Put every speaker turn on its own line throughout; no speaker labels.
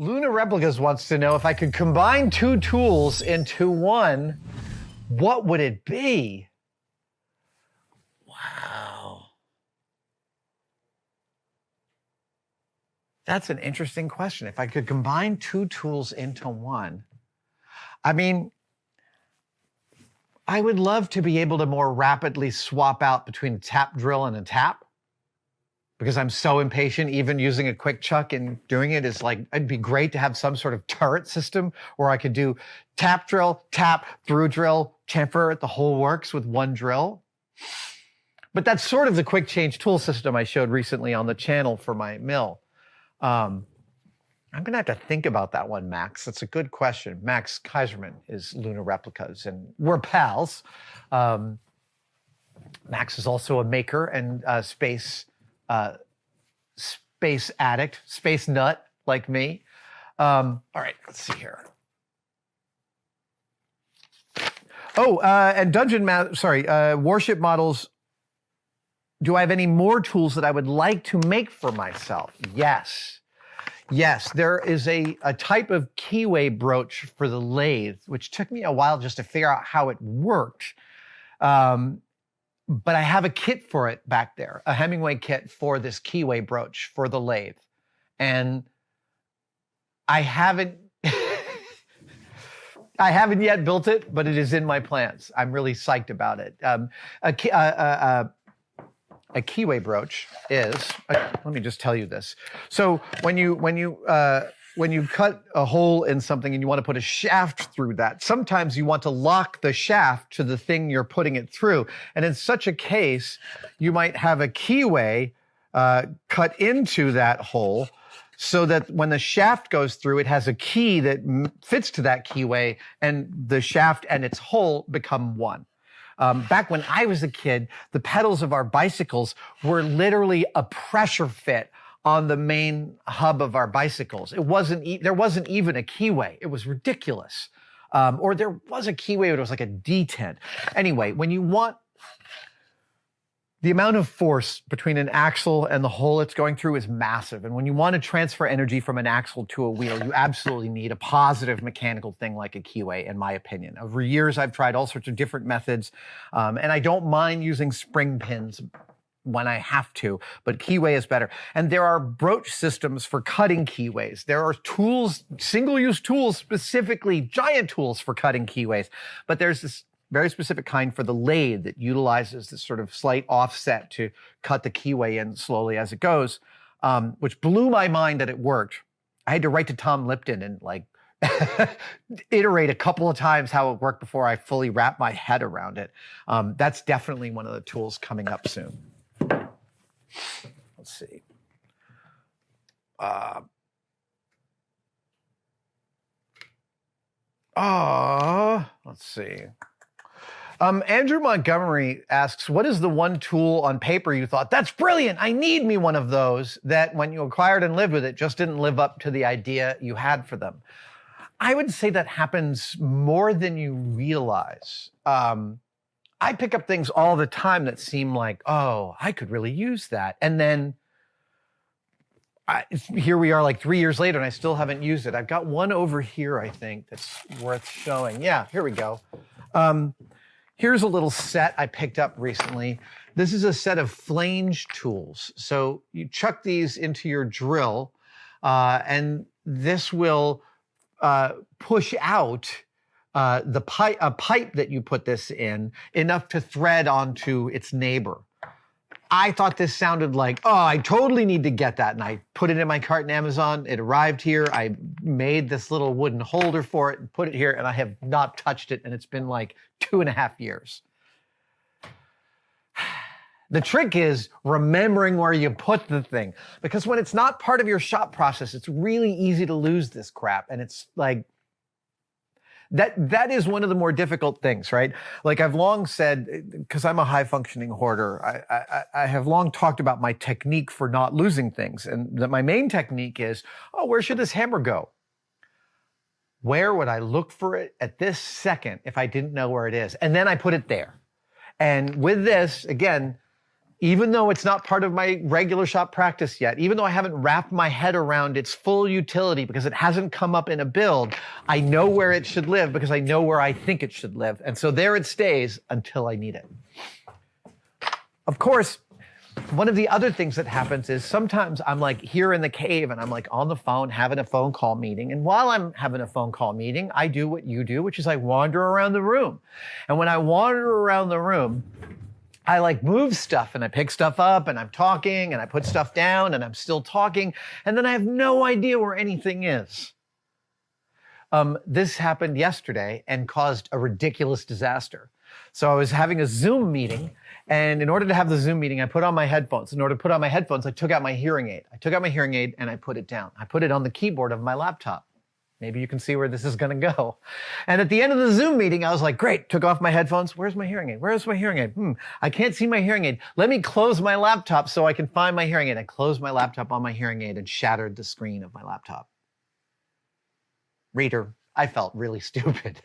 Luna Replicas wants to know if I could combine two tools into one, what would it be? Wow. That's an interesting question. If I could combine two tools into one, I mean, I would love to be able to more rapidly swap out between a tap drill and a tap, because I'm so impatient. Even using a quick chuck and doing it is like, it'd be great to have some sort of turret system where I could do tap drill, tap, through drill, chamfer, the whole works with one drill. But that's sort of the quick change tool system I showed recently on the channel for my mill. I'm gonna have to think about that one, Max. That's a good question. Max Kaiserman is Luna Replicas, and we're pals. Max is also a maker and space addict, space nut like me. All right, let's see here. Oh, and Warship Models. Do I have any more tools that I would like to make for myself? Yes. Yes, there is a type of Keyway brooch for the lathe, which took me a while just to figure out how it worked. But I have a kit for it back there, a Hemingway kit for this Keyway brooch for the lathe. And I haven't yet built it, but it is in my plans. I'm really psyched about it. A Keyway brooch is, let me just tell you this. So when you cut a hole in something and you want to put a shaft through that, sometimes you want to lock the shaft to the thing you're putting it through. And in such a case, you might have a Keyway cut into that hole so that when the shaft goes through, it has a key that fits to that Keyway, and the shaft and its hole become one. Back when I was a kid, the pedals of our bicycles were literally a pressure fit on the main hub of our bicycles. There wasn't even a Keyway. It was ridiculous. Or there was a Keyway, but it was like a detent. Anyway, when you want the amount of force between an axle and the hole it's going through is massive. And when you want to transfer energy from an axle to a wheel, you absolutely need a positive mechanical thing like a Keyway, in my opinion. Over years, I've tried all sorts of different methods, and I don't mind using spring pins when I have to, but Keyway is better. And there are brooch systems for cutting Keyways. There are tools, single-use tools, specifically giant tools for cutting Keyways. But there's this very specific kind for the lathe that utilizes this sort of slight offset to cut the Keyway in slowly as it goes, which blew my mind that it worked. I had to write to Tom Lipton and like iterate a couple of times how it worked before I fully wrapped my head around it. That's definitely one of the tools coming up soon. Let's see. Let's see. Andrew Montgomery asks, what is the one tool on paper you thought, that's brilliant, I need me one of those, that when you acquired and lived with it, just didn't live up to the idea you had for them? I would say that happens more than you realize. I pick up things all the time that seem like, oh, I could really use that. And then here we are like 3 years later and I still haven't used it. I've got one over here, I think, that's worth showing. Yeah, here we go. Here's a little set I picked up recently. This is a set of flange tools. So you chuck these into your drill, and this will push out a pipe that you put this in enough to thread onto its neighbor. I thought this sounded like, oh, I totally need to get that. And I put it in my cart in Amazon. It arrived here. I made this little wooden holder for it and put it here, and I have not touched it. And it's been like 2.5 years. The trick is remembering where you put the thing, because when it's not part of your shop process, it's really easy to lose this crap. And it's like, that is one of the more difficult things, right? Like I've long said, because I'm a high-functioning hoarder, I have long talked about my technique for not losing things. And that my main technique is, oh, where should this hammer go? Where would I look for it at this second if I didn't know where it is? And then I put it there. And with this, again, even though it's not part of my regular shop practice yet, even though I haven't wrapped my head around its full utility because it hasn't come up in a build, I know where it should live because I know where I think it should live. And so there it stays until I need it. Of course, one of the other things that happens is sometimes I'm like here in the cave and I'm like on the phone having a phone call meeting. And while I'm having a phone call meeting, I do what you do, which is I wander around the room. And when I wander around the room, I like move stuff and I pick stuff up and I'm talking and I put stuff down and I'm still talking. And then I have no idea where anything is. This happened yesterday and caused a ridiculous disaster. So I was having a Zoom meeting, and in order to have the Zoom meeting, I put on my headphones. In order to put on my headphones, I took out my hearing aid. I took out my hearing aid and I put it down. I put it on the keyboard of my laptop. Maybe you can see where this is going to go. And at the end of the Zoom meeting, I was like, great, took off my headphones. Where's my hearing aid? Where's my hearing aid? I can't see my hearing aid. Let me close my laptop so I can find my hearing aid. I closed my laptop on my hearing aid and shattered the screen of my laptop. Reader, I felt really stupid.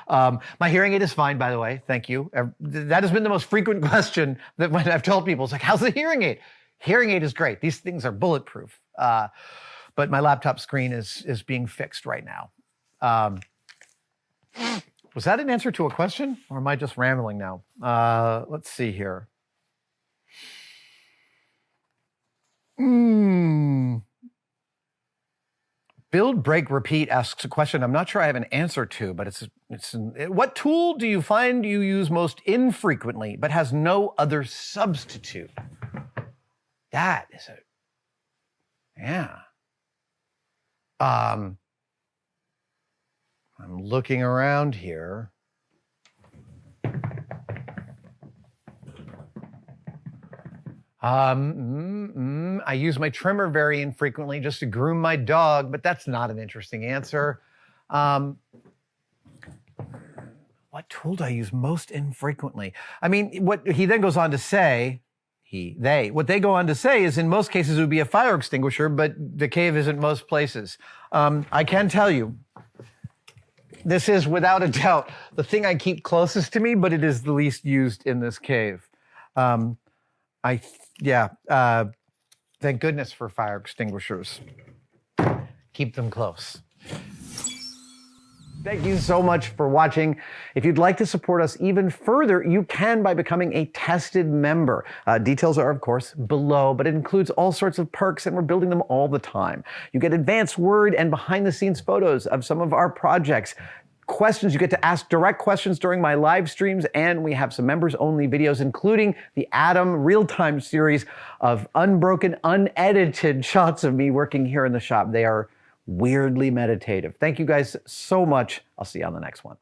My hearing aid is fine, by the way. Thank you. That has been the most frequent question that when I've told people, it's like, how's the hearing aid? Hearing aid is great. These things are bulletproof. But my laptop screen is being fixed right now. Was that an answer to a question, or am I just rambling now? Let's see here. Build, break, repeat asks a question I'm not sure I have an answer to, but what tool do you find you use most infrequently, but has no other substitute? That is yeah. I'm looking around here. I use my trimmer very infrequently just to groom my dog, but that's not an interesting answer. What tool do I use most infrequently? I mean, what he then goes on to say, what they go on to say is in most cases it would be a fire extinguisher, but the cave isn't most places. I can tell you, this is without a doubt the thing I keep closest to me, but it is the least used in this cave. Thank goodness for fire extinguishers. Keep them close. Thank you so much for watching. If you'd like to support us even further, you can by becoming a tested member. Details are, of course, below, but it includes all sorts of perks, and we're building them all the time. You get advanced word and behind-the-scenes photos of some of our projects. Questions, you get to ask direct questions during my live streams, and we have some members-only videos, including the Adam real-time series of unbroken, unedited shots of me working here in the shop. They are weirdly meditative. Thank you guys so much. I'll see you on the next one.